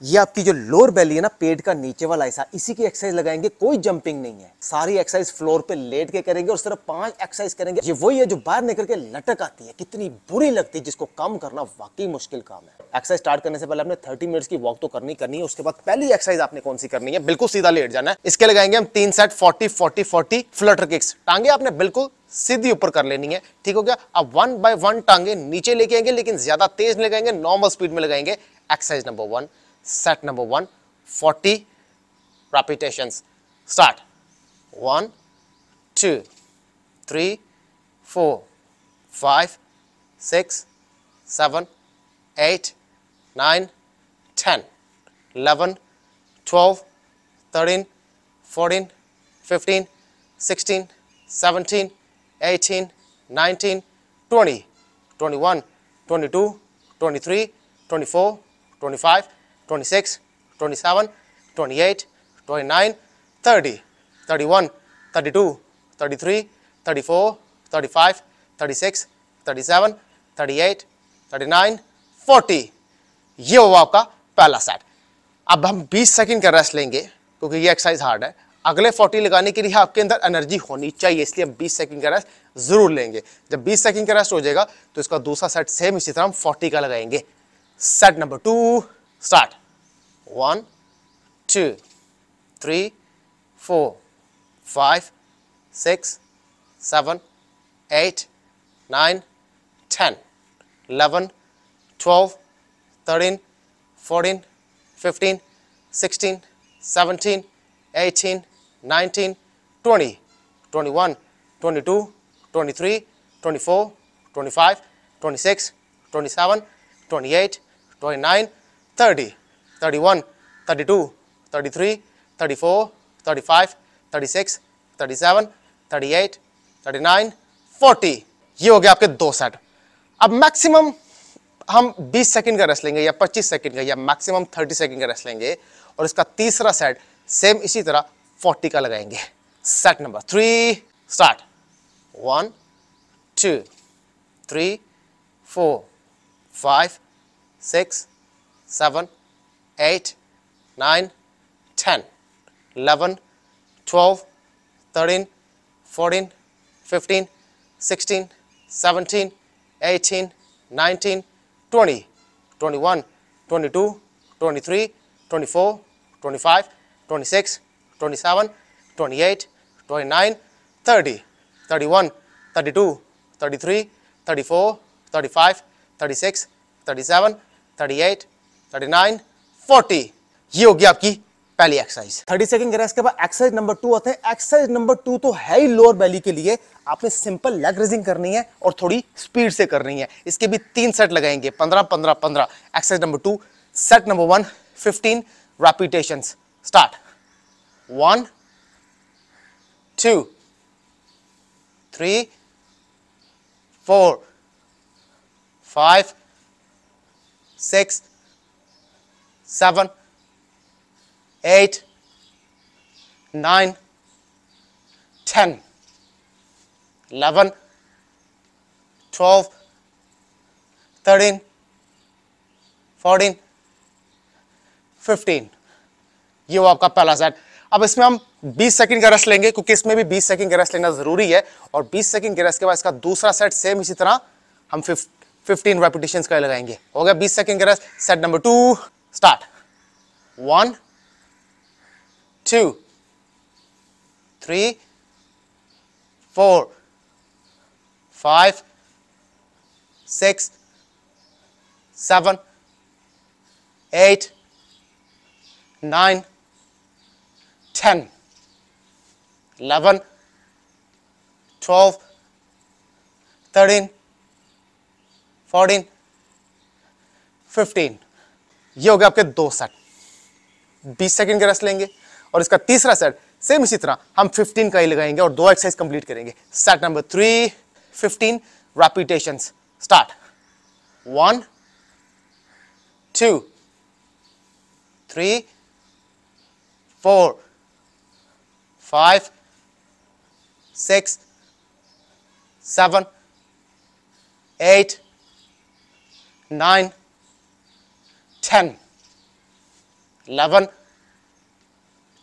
ये आपकी जो लोअर बेली है ना, पेट का नीचे वाला हिस्सा, इसी की एक्सरसाइज लगाएंगे। कोई जंपिंग नहीं है, सारी एक्सरसाइज फ्लोर पे लेट के करेंगे और सिर्फ 5 एक्सरसाइज करेंगे। ये वही है जो बाहर निकल के लटक आती है, कितनी बुरी लगती है, जिसको कम करना वाकई मुश्किल काम है। एक्सरसाइज स्टार्ट करने से पहले आपने 30 मिनट्स की वॉक तो करनी है। उसके बाद पहली एक्सरसाइज आपने कौन सी करनी है, बिल्कुल सीधा लेट जाना है। इसके लगाएंगे हम 3 सेट 40-40-40 फ्लटर किक्स। टांगे आपने बिल्कुल सीधी ऊपर कर लेनी है, ठीक हो गया। अब 1 बाय 1 टांगे नीचे लेके आएंगे, लेकिन ज्यादा तेज नहीं लगाएंगे, नॉर्मल स्पीड में लगाएंगे। Exercise number 1, set number 1, 40 repetitions. Start. 1, 2, 3, 4, 5, 6, 7, 8, 9, 10, 11, 12, 13, 14, 15, 16, 17, 18, 19, 20, 21, 22, 23, 24, 25, 26, 27, 28, 29, 30, 31, 32, 33, 34, 35, 36, 37, 38, 39, 40। ये होगा आपका पहला सेट। अब हम 20 सेकंड का रेस्ट लेंगे, क्योंकि ये एक्सरसाइज हार्ड है। अगले 40 लगाने के लिए आपके अंदर एनर्जी होनी चाहिए, इसलिए हम 20 सेकंड का रेस्ट जरूर लेंगे। जब 20 सेकंड का रेस्ट हो जाएगा तो इसका दूसरा सेट सेम इसी तरह हम 40 का लगाएंगे। Set number 2, start. 1, 2, 3, 4, 5, 6, 7, 8, 9, 10, 11, 12, 13, 14, 15, 16, 17, 18, 19, 20, 21, 22, 23, 24, 25, 26, 27, 28, 29, 30, 31, 32, 33, 34, 35, 36, 37, 38, 39, 40। ये हो गया आपके 2 सेट। अब मैक्सिमम हम 20 सेकंड का रेस्ट लेंगे, या 25 सेकंड का, या मैक्सिमम 30 सेकंड का रेस्ट लेंगे, और इसका तीसरा सेट सेम इसी तरह 40 का लगाएंगे। Set number 3, start. 1, 2, 3, 4, 5, 6, 7, 8, 9, 10, 11, 12, 13, 14, 15, 16, 17, 18, 19, 20, 21, 22, 23, 24, 25, 26, 27, 28, 29, 30, 31, 32, 33, 34, 35, 36, 37, 38, 39, 40। ये होगी आपकी पहली एक्सरसाइज। 30 सेकंड रेस्ट के बाद एक्सरसाइज नंबर 2 आते हैं। एक्सरसाइज नंबर 2 तो है ही लोअर बेली के लिए। आपने सिंपल लेग रेजिंग करनी है और थोड़ी स्पीड से करनी है। इसके भी 3 सेट लगाएंगे, 15 15 15। Exercise number 2, set number 1, 15 repetitions. Start. 1, 2, 3, 4, 5, 6, 7, 8, 9, 10, 11, 12, 13, 14, 15। ये वो आपका पहला सेट। अब इसमें हम 20 सेकंड का रेस्ट लेंगे, क्योंकि इसमें भी 20 सेकंड का रेस्ट लेना जरूरी है। और 20 सेकंड के रेस्ट के बाद इसका दूसरा सेट सेम इसी तरह हम 15 रेपिटेशंस का लगाएंगे। हो गया 20 सेकंड का रेस्ट। Set number 2, start. 1, 2, 3, 4, 5, 6, 7, 8, 9, 10, 11, 12, 13, 14, 15। ये हो गया आपके 2 सेट। 20 सेकंड का रेस्ट लेंगे और इसका तीसरा सेट सेम इसी तरह हम 15 का ही लगाएंगे और 2 एक्सरसाइज कंप्लीट करेंगे। Set number 3, 15 repetitions. स्टार्ट। 1, 2, 3, 4, 5, 6, 7, 8, 9, 10, 11,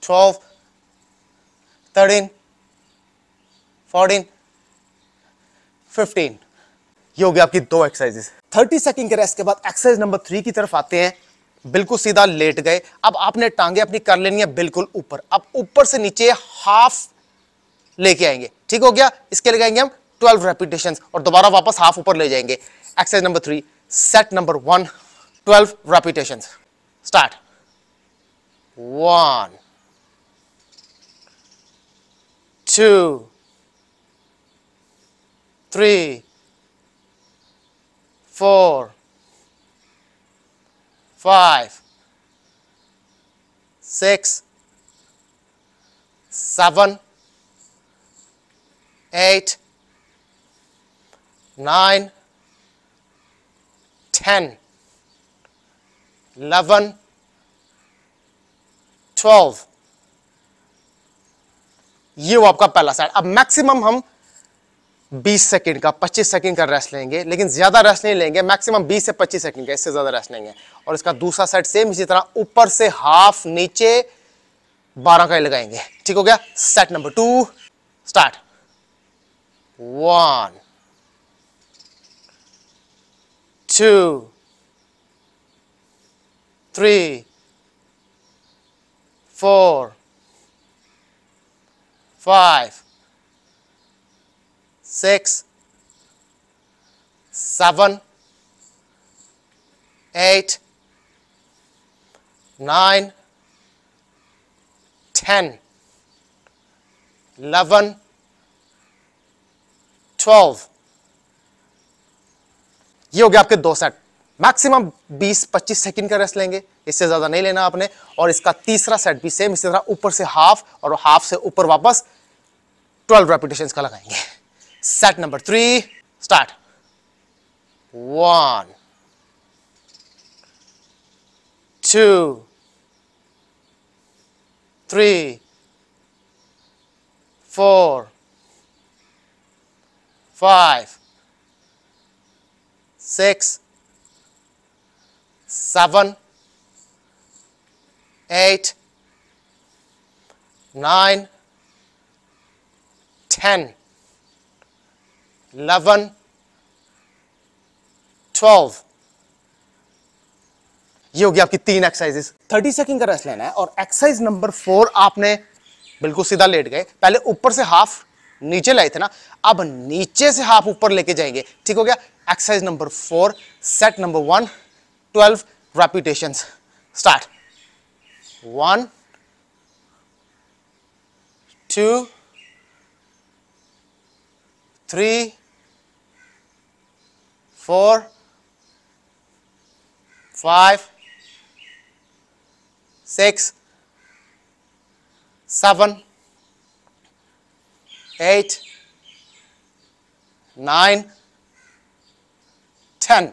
12, 13, 14, 15। ये हो गया आपकी 2 एक्सरसाइजेस। 30 सेकंड के रेस्ट के बाद एक्सरसाइज नंबर 3 की तरफ आते हैं। बिल्कुल सीधा लेट गए। अब आपने टांगे अपनी कर लेनी है बिल्कुल ऊपर। अब ऊपर से नीचे हाफ लेके आएंगे। ठीक हो गया। इसके लगाएंगे हम 12 रेपिटेशंस और दोबारा वापस हाफ ऊपर ले जाएंगे। Exercise number 3, set number 1, 12 repetitions. Start. 1, 2, 3, 4, 5, 6, 7, 8, 9, 10, 11, 12। ये वो आपका पहला सेट। अब मैक्सिमम हम 20 सेकंड का 25 सेकंड का रेस्ट लेंगे, लेकिन ज्यादा रेस्ट नहीं लेंगे। मैक्सिमम 20 से 25 सेकंड का, इससे ज्यादा रेस्ट लेंगे। और इसका दूसरा सेट सेम इसी तरह ऊपर से हाफ, नीचे 12 का ही लगाएंगे। ठीक हो गया। Set number 2, start. 1, 2, 3, 4, 5, 6, 7, 8, 9, 10, 11, 12। ये हो गया आपके 2 सेट। मैक्सिमम 20-25 सेकंड का रेस्ट लेंगे, इससे ज्यादा नहीं लेना आपने। और इसका तीसरा सेट भी सेम इसी तरह ऊपर से हाफ और हाफ से ऊपर वापस 12 रेपिटेशंस का लगाएंगे। Set number 3, start. 1, 2, 3, 4, 5, 6, 7, 8, 9, 10, 11, 12। ये हो गया आपकी 3 एक्सरसाइजेस। 30 सेकंड का रेस्ट लेना है। और एक्सरसाइज नंबर 4 आपने बिल्कुल सीधा लेट गए। पहले ऊपर से हाफ नीचे लाए थे ना, अब नीचे से हाफ ऊपर लेके जाएंगे। ठीक हो गया। Exercise number 4, set number 1, 12 repetitions. Start. 1, 2, 3, 4, 5, 6, 7, 8, 9, 10,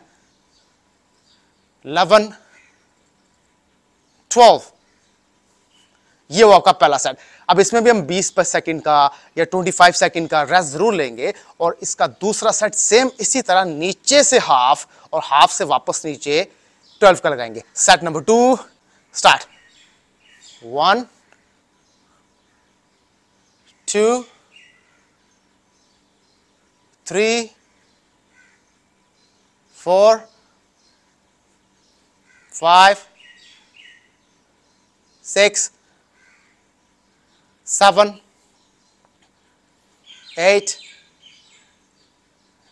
11, 12। ये वो आपका पहला सेट। अब इसमें भी हम 20 सेकंड का या 25 सेकंड का रेस्ट जरूर लेंगे। और इसका दूसरा सेट सेम इसी तरह नीचे से हाफ और हाफ से वापस नीचे 12 का लगाएंगे। Set number 2, start. 1, 2, 3, 4, 5, 6, 7, 8,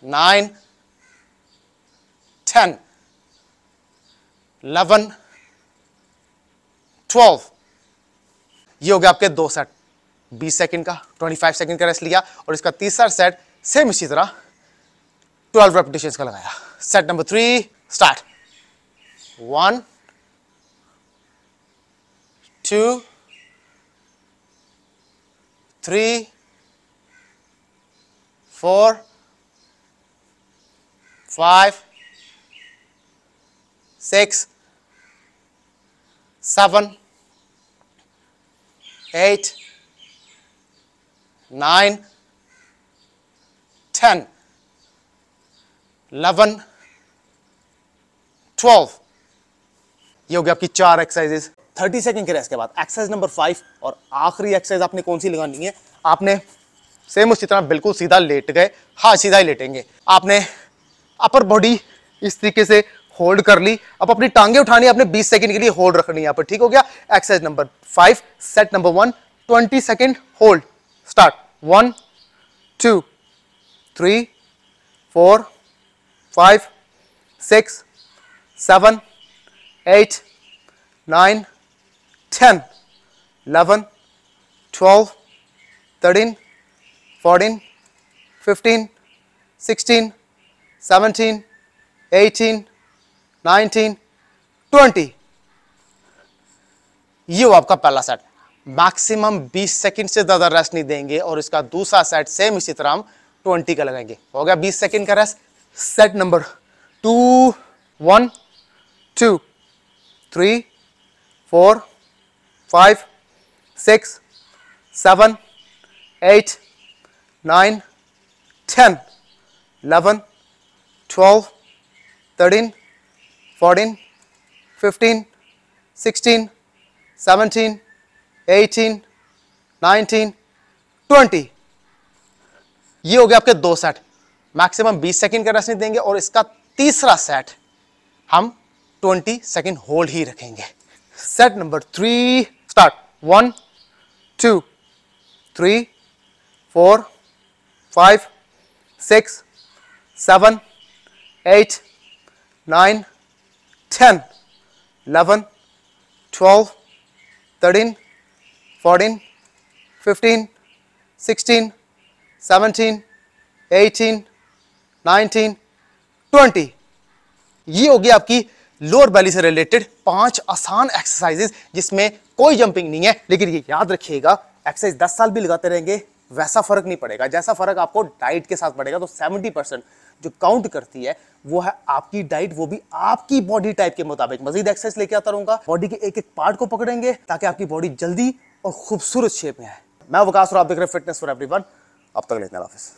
9, 10, 11, 12। ये हो गया आपके 2 सेट। 20 सेकंड का 25 सेकंड का रेस्ट लिया। और इसका तीसरा सेट सेम इसी तरह 12 रेपिटेशंस का लगाया। Set number 3, start. 1, 2, 3, 4, 5, 6, 7, 8, 9, 10, 11, 12। ये हो गया आपकी 4 एक्सरसाइजेस। 30 सेकंड के रेस्ट के बाद एक्सरसाइज नंबर 5 और आखिरी एक्सरसाइज आपने कौन सी लगानी है, आपने सेम उसी तरह बिल्कुल सीधा लेट गए, हाँ सीधा ही लेटेंगे। आपने अपर बॉडी इस तरीके से होल्ड कर ली, अब अपनी टांगे उठानी है, आपने 20 सेकंड के लिए होल्ड रखनी है यहाँ पर, ठीक हो गया। Exercise number 5 set number 1 20 second hold start. 1 2 3 4 5 6 7 8 9 10 11 12 13 14 15 16 17 18 19 20। ये हो आपका पहला सेट। मैक्सिमम 20 सेकंड से ज्यादा रेस्ट नहीं देंगे और इसका दूसरा सेट सेम इसी तरह हम 20 का लगाएंगे। हो गया 20 सेकंड का रेस्ट। Set number 2 1 2 3 4 5 6 7 8 9 10 11 12 13 14 15 16 17 18 19 20। ये हो गया आपके दो सेट। मैक्सिमम 20 सेकंड का रेस्ट नहीं देंगे और इसका तीसरा सेट हम 20 सेकंड होल्ड ही रखेंगे। Set number 3 start. 1 2 3 4 5 6 7 8 9 10 11 12 13 14 15 16 17 18 19 20। ये होगी आपकी लोअर बेली से रिलेटेड 5 आसान एक्सरसाइजेस जिसमें कोई जंपिंग नहीं है। लेकिन ये याद रखिएगा, एक्सरसाइज 10 साल भी लगाते रहेंगे वैसा फर्क नहीं पड़ेगा जैसा फर्क आपको डाइट के साथ पड़ेगा। तो 70% जो काउंट करती है वो है आपकी डाइट, वो भी आपकी बॉडी टाइप के मुताबिक। मजीद एक्सरसाइज लेके आता रहूंगा, बॉडी के एक एक पार्ट को पकड़ेंगे ताकि आपकी बॉडी जल्दी और खूबसूरत शेप में आए। मैं वकास और आप देख रहे हैं फिटनेस फॉर एवरीवन। अब तक लेते हैं, हाफिज।